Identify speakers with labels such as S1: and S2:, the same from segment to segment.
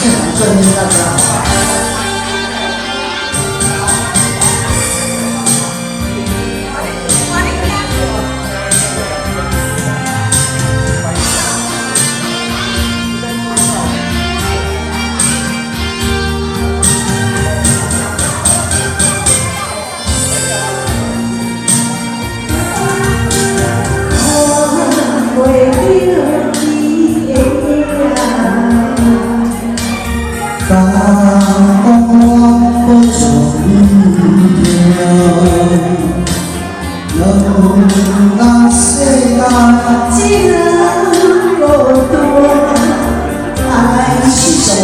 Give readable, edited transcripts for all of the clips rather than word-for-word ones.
S1: 现场正音大家好。当我不从一天，能让世界只能够多爱是所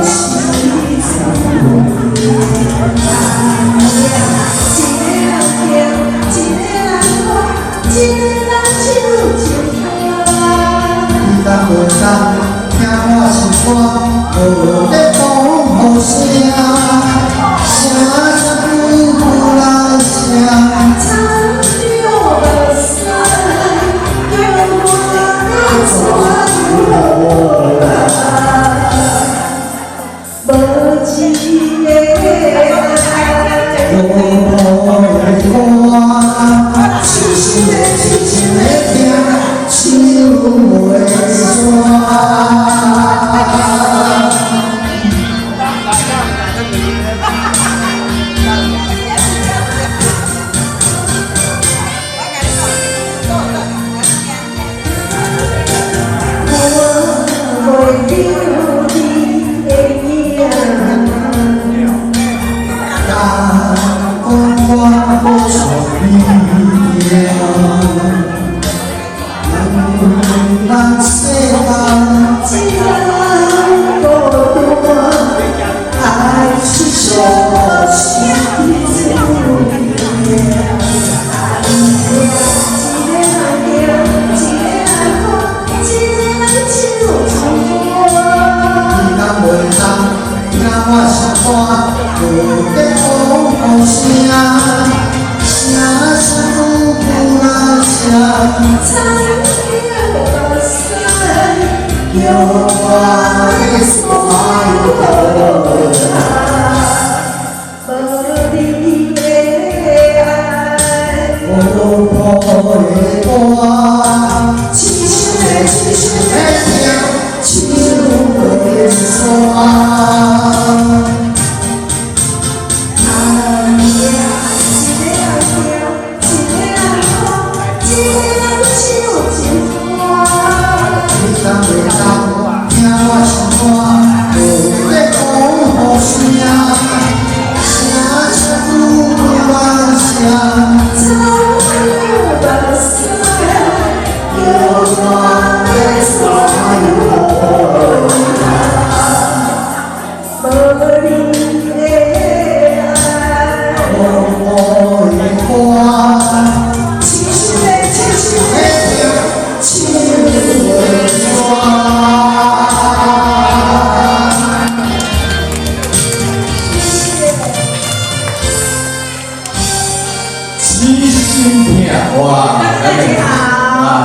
S1: 喜上。当我唱，听我是歌，无在讲声，声声不来声，唱着的声，让我传无一个歌，痴痴的听，唱袂煞。让世界只能够多爱是所喜我是歌，无在讲声，声声不来声，唱着的声，有我的所有无你的爱，无破的歌，痴痴的听，唱袂煞。